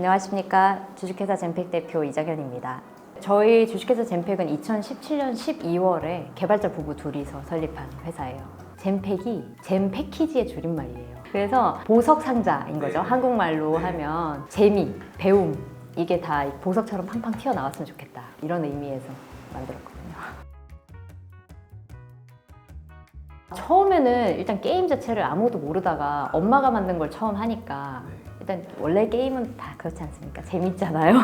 안녕하십니까. 주식회사 젠팩 대표 이정현입니다. 저희 주식회사 젠팩은 2017년 12월에 개발자 부부 둘이서 설립한 회사예요. 젠팩이 젠 패키지의 줄임말이에요. 그래서 보석 상자인 거죠. 한국말로 하면 재미, 배움, 이게 다 보석처럼 팡팡 튀어나왔으면 좋겠다, 이런 의미에서 만들었거든요. 처음에는 일단 게임 자체를 아무도 모르다가 엄마가 만든 걸 처음 하니까, 일단 원래 게임은 다 그렇지 않습니까? 재밌잖아요.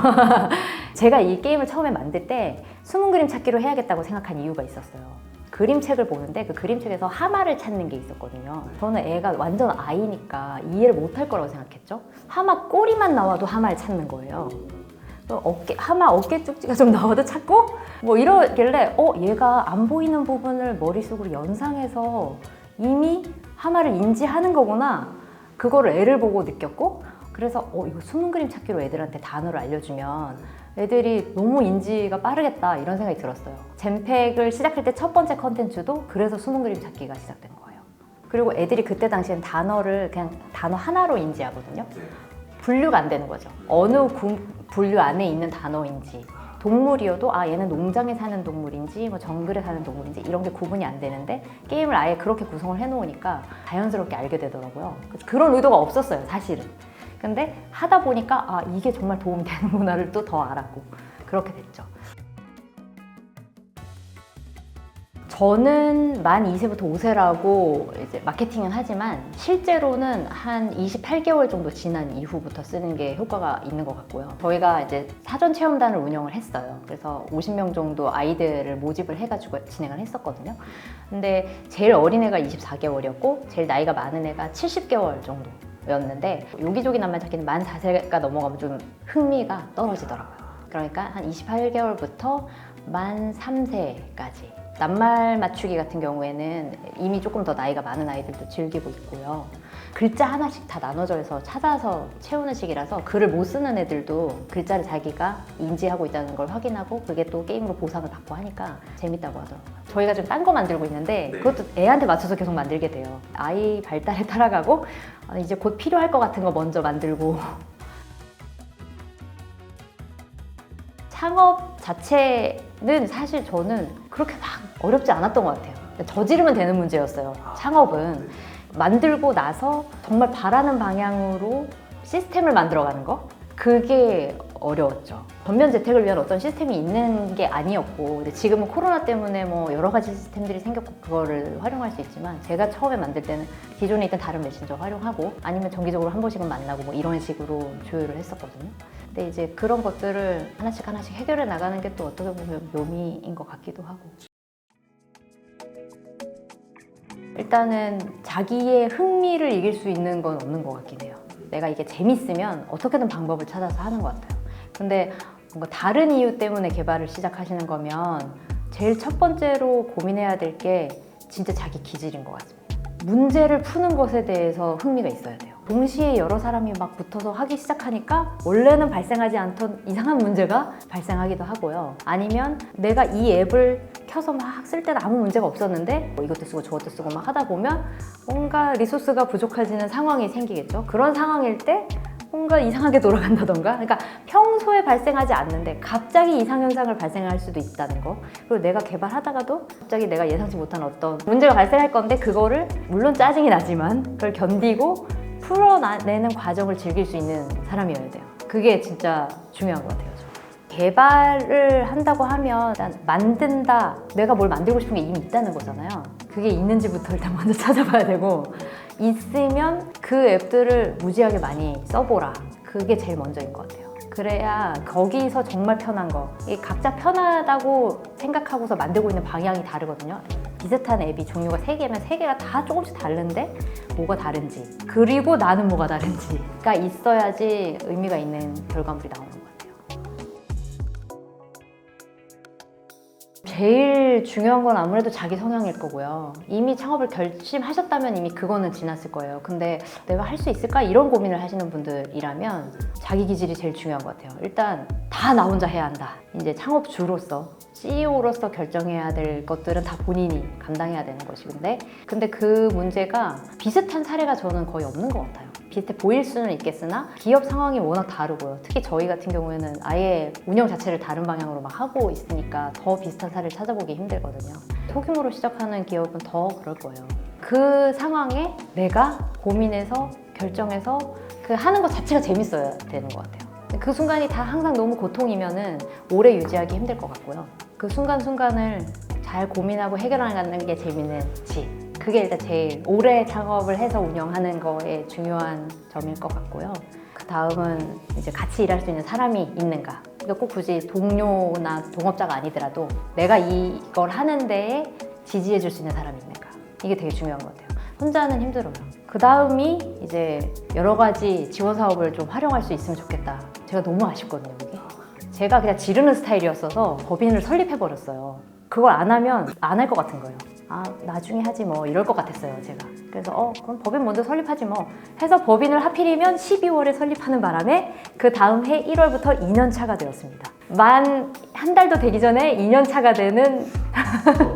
제가 이 게임을 처음에 만들 때 숨은 그림 찾기로 해야겠다고 생각한 이유가 있었어요. 그림책을 보는데 그 그림책에서 하마를 찾는 게 있었거든요. 저는 애가 완전 아이니까 이해를 못할 거라고 생각했죠. 하마 꼬리만 나와도 하마를 찾는 거예요. 하마 어깨 쪽지가 좀 나와도 찾고 뭐 이러길래 얘가 안 보이는 부분을 머릿속으로 연상해서 이미 하마를 인지하는 거구나, 그거를 애를 보고 느꼈고, 그래서 이거 숨은 그림 찾기로 애들한테 단어를 알려주면 애들이 너무 인지가 빠르겠다, 이런 생각이 들었어요. 젠팩을 시작할 때 첫 번째 컨텐츠도 그래서 숨은 그림 찾기가 시작된 거예요. 그리고 애들이 그때 당시엔 단어를 그냥 단어 하나로 인지하거든요. 분류가 안 되는 거죠. 어느 분류 안에 있는 단어인지, 동물이어도 얘는 농장에 사는 동물인지 뭐 정글에 사는 동물인지 이런 게 구분이 안 되는데, 게임을 아예 그렇게 구성을 해놓으니까 자연스럽게 알게 되더라고요. 그런 의도가 없었어요, 사실은. 근데 하다 보니까 이게 정말 도움이 되는구나를 또 더 알았고, 그렇게 됐죠. 저는 만 2세부터 5세라고 이제 마케팅은 하지만 실제로는 한 28개월 정도 지난 이후부터 쓰는 게 효과가 있는 것 같고요. 저희가 이제 사전 체험단을 운영을 했어요. 그래서 50명 정도 아이들을 모집을 해가지고 진행을 했었거든요. 근데 제일 어린 애가 24개월이었고 제일 나이가 많은 애가 70개월 정도였는데, 여기저기 낱말 찾기는 만 4세가 넘어가면 좀 흥미가 떨어지더라고요. 그러니까 한 28개월부터 만 3세까지 낱말 맞추기 같은 경우에는 이미 조금 더 나이가 많은 아이들도 즐기고 있고요. 글자 하나씩 다 나눠져 있어 찾아서 채우는 식이라서 글을 못 쓰는 애들도 글자를 자기가 인지하고 있다는 걸 확인하고 그게 또 게임으로 보상을 받고 하니까 재밌다고 하더라고요. 저희가 좀 딴 거 만들고 있는데 그것도 애한테 맞춰서 계속 만들게 돼요. 아이 발달에 따라가고 이제 곧 필요할 것 같은 거 먼저 만들고. 창업 자체는 사실 저는 그렇게 막 어렵지 않았던 것 같아요. 저지르면 되는 문제였어요. 창업은 만들고 나서 정말 바라는 방향으로 시스템을 만들어가는 거, 그게 어려웠죠. 전면 재택을 위한 어떤 시스템이 있는 게 아니었고, 근데 지금은 코로나 때문에 뭐 여러 가지 시스템들이 생겼고 그거를 활용할 수 있지만, 제가 처음에 만들 때는 기존에 있던 다른 메신저 활용하고 아니면 정기적으로 한 번씩은 만나고 뭐 이런 식으로 조율을 했었거든요. 근데 이제 그런 것들을 하나씩 하나씩 해결해 나가는 게 또 어떻게 보면 묘미인 것 같기도 하고. 일단은 자기의 흥미를 이길 수 있는 건 없는 것 같긴 해요. 내가 이게 재밌으면 어떻게든 방법을 찾아서 하는 것 같아요. 근데 뭔가 다른 이유 때문에 개발을 시작하시는 거면 제일 첫 번째로 고민해야 될 게 진짜 자기 기질인 것 같습니다. 문제를 푸는 것에 대해서 흥미가 있어야 돼요. 동시에 여러 사람이 막 붙어서 하기 시작하니까 원래는 발생하지 않던 이상한 문제가 발생하기도 하고요. 아니면 내가 이 앱을 켜서 막 쓸 때는 아무 문제가 없었는데 이것도 쓰고 저것도 쓰고 막 하다 보면 뭔가 리소스가 부족해지는 상황이 생기겠죠. 그런 상황일 때 뭔가 이상하게 돌아간다던가, 그러니까 평소에 발생하지 않는데 갑자기 이상현상을 발생할 수도 있다는 거. 그리고 내가 개발하다가도 갑자기 내가 예상치 못한 어떤 문제가 발생할 건데 그거를 물론 짜증이 나지만 그걸 견디고 풀어내는 과정을 즐길 수 있는 사람이어야 돼요. 그게 진짜 중요한 것 같아요. 개발을 한다고 하면 일단 만든다, 내가 뭘 만들고 싶은 게 이미 있다는 거잖아요. 그게 있는지부터 일단 먼저 찾아봐야 되고, 있으면 그 앱들을 무지하게 많이 써보라. 그게 제일 먼저인 것 같아요. 그래야 거기서 정말 편한 거, 각자 편하다고 생각하고서 만들고 있는 방향이 다르거든요. 비슷한 앱이 종류가 3개면 3개가 다 조금씩 다른데 뭐가 다른지, 그리고 나는 뭐가 다른지가 있어야지 의미가 있는 결과물이 나오는 것 같아요. 제일 중요한 건 아무래도 자기 성향일 거고요. 이미 창업을 결심하셨다면 이미 그거는 지났을 거예요. 근데 내가 할 수 있을까? 이런 고민을 하시는 분들이라면 자기 기질이 제일 중요한 것 같아요. 일단 다 나 혼자 해야 한다. 이제 창업주로서, CEO로서 결정해야 될 것들은 다 본인이 감당해야 되는 것이근데, 근데 그 문제가 비슷한 사례가 저는 거의 없는 것 같아요. 비슷해 보일 수는 있겠으나 기업 상황이 워낙 다르고요. 특히 저희 같은 경우에는 아예 운영 자체를 다른 방향으로 막 하고 있으니까 더 비슷한 사례를 찾아보기 힘들거든요. 소규모로 시작하는 기업은 더 그럴 거예요. 그 상황에 내가 고민해서 결정해서 그 하는 것 자체가 재밌어야 되는 것 같아요. 그 순간이 다 항상 너무 고통이면은 오래 유지하기 힘들 것 같고요. 그 순간순간을 잘 고민하고 해결하는 게 재밌는지, 그게 일단 제일 오래 창업을 해서 운영하는 거에 중요한 점일 것 같고요. 그 다음은 이제 같이 일할 수 있는 사람이 있는가. 그러니까 꼭 굳이 동료나 동업자가 아니더라도 내가 이걸 하는 데에 지지해 줄 수 있는 사람이 있는가. 이게 되게 중요한 것 같아요. 혼자는 힘들어요. 그 다음이 이제 여러 가지 지원 사업을 좀 활용할 수 있으면 좋겠다. 제가 너무 아쉽거든요, 이게. 제가 그냥 지르는 스타일이었어서 법인을 설립해버렸어요. 그걸 안 하면 안 할 것 같은 거예요. 아, 나중에 하지 뭐 이럴 것 같았어요, 제가. 그래서 그럼 법인 먼저 설립하지 뭐 해서 법인을 하필이면 12월에 설립하는 바람에 그 다음 해 1월부터 2년 차가 되었습니다. 만 한 달도 되기 전에 2년 차가 되는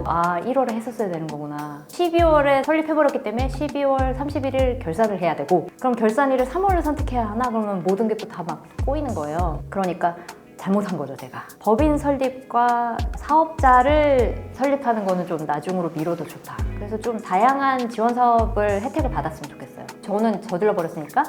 아, 1월에 했었어야 되는 거구나. 12월에 설립해버렸기 때문에 12월 31일 결산을 해야 되고, 그럼 결산일을 3월을 선택해야 하나? 그러면 모든 게 또 다 막 꼬이는 거예요. 그러니까 잘못한 거죠, 제가. 법인 설립과 사업자를 설립하는 거는 좀 나중으로 미뤄도 좋다. 그래서 좀 다양한 지원 사업을 혜택을 받았으면 좋겠어요. 저는 저질러 버렸으니까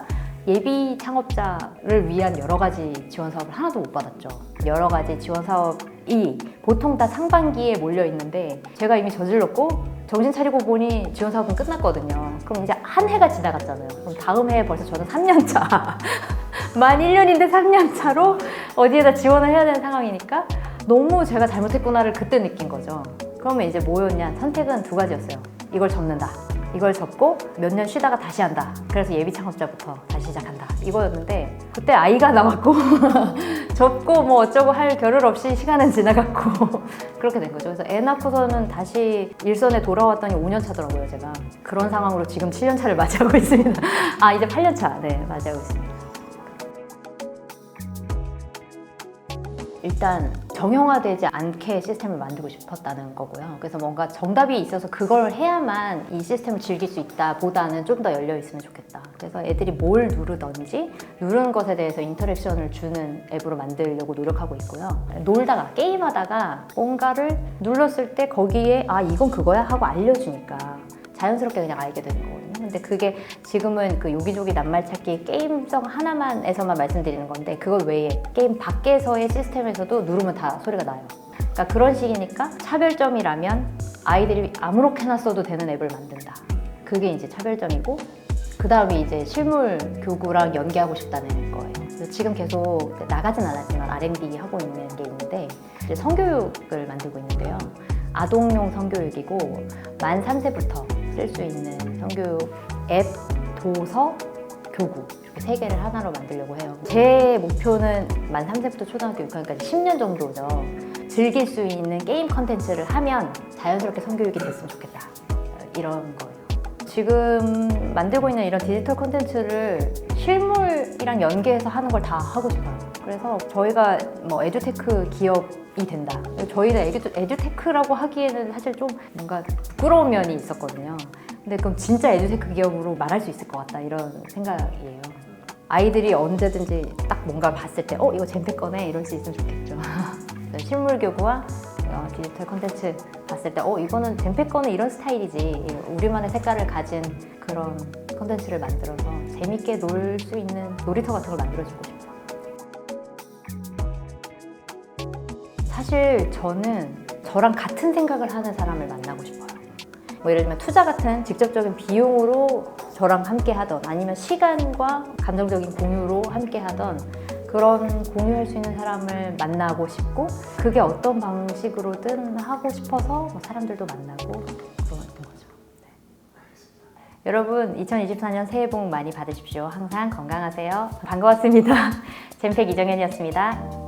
예비 창업자를 위한 여러 가지 지원 사업을 하나도 못 받았죠. 여러 가지 지원 사업이 보통 다 상반기에 몰려 있는데 제가 이미 저질렀고 정신 차리고 보니 지원 사업은 끝났거든요. 그럼 이제 한 해가 지나갔잖아요. 그럼 다음 해에 벌써 저는 3년 차. 만 1년인데 3년 차로 어디에다 지원을 해야 되는 상황이니까 너무 제가 잘못했구나를 그때 느낀 거죠. 그러면 이제 뭐였냐? 선택은 두 가지였어요. 이걸 접는다. 이걸 접고 몇 년 쉬다가 다시 한다. 그래서 예비 창업자부터 다시 시작한다. 이거였는데 그때 아이가 나왔고 접고 뭐 어쩌고 할 겨를 없이 시간은 지나갔고 그렇게 된 거죠. 그래서 애 낳고서는 다시 일선에 돌아왔더니 5년 차더라고요, 제가. 그런 상황으로 지금 7년 차를 맞이하고 있습니다. 아, 이제 8년 차. 네, 맞이하고 있습니다. 일단 정형화되지 않게 시스템을 만들고 싶었다는 거고요. 그래서 뭔가 정답이 있어서 그걸 해야만 이 시스템을 즐길 수 있다 보다는 좀 더 열려 있으면 좋겠다. 그래서 애들이 뭘 누르던지 누르는 것에 대해서 인터랙션을 주는 앱으로 만들려고 노력하고 있고요. 놀다가 게임하다가 뭔가를 눌렀을 때 거기에 아, 이건 그거야 하고 알려주니까 자연스럽게 그냥 알게 되는 거거든요. 근데 그게 지금은 그 요기조기 낱말찾기 게임성 하나만에서만 말씀드리는 건데 그걸 외에 게임 밖에서의 시스템에서도 누르면 다 소리가 나요. 그러니까 그런 식이니까 차별점이라면 아이들이 아무렇게나 써도 되는 앱을 만든다. 그게 이제 차별점이고 그 다음에 이제 실물 교구랑 연계하고 싶다는 거예요. 그래서 지금 계속 나가진 않았지만 R&D 하고 있는 게 있는데 이제 성교육을 만들고 있는데요. 아동용 성교육이고 만 3세부터 쓸 수 있는 성교육 앱, 도서, 교구 이렇게 세 개를 하나로 만들려고 해요. 제 목표는 만 3세부터 초등학교 6학년까지 10년 정도죠. 즐길 수 있는 게임 컨텐츠를 하면 자연스럽게 성교육이 됐으면 좋겠다. 이런 거예요. 지금 만들고 있는 이런 디지털 콘텐츠를 실물이랑 연계해서 하는 걸 다 하고 싶어요. 그래서 저희가 뭐 에듀테크 기업이 된다. 저희는 에듀테크라고 하기에는 사실 좀 뭔가 부끄러운 면이 있었거든요. 근데 그럼 진짜 에듀테크 기업으로 말할 수 있을 것 같다 이런 생각이에요. 아이들이 언제든지 딱 뭔가 봤을 때 이거 젠페 거네 이럴 수 있으면 좋겠죠. 실물 교구와 디지털 콘텐츠 봤을 때 이거는 젠페 거는 이런 스타일이지 우리만의 색깔을 가진 그런 콘텐츠를 만들어서 재밌게 놀 수 있는 놀이터 같은 걸 만들어주고 싶어요. 사실 저는 저랑 같은 생각을 하는 사람을 만나고 싶어요. 뭐 예를 들면 투자 같은 직접적인 비용으로 저랑 함께 하던 아니면 시간과 감정적인 공유로 함께 하던 그런 공유할 수 있는 사람을 만나고 싶고 그게 어떤 방식으로든 하고 싶어서 사람들도 만나고 그런 거죠. 네. 여러분 2024년 새해 복 많이 받으십시오. 항상 건강하세요. 반가웠습니다. 젠팩 이정현이었습니다.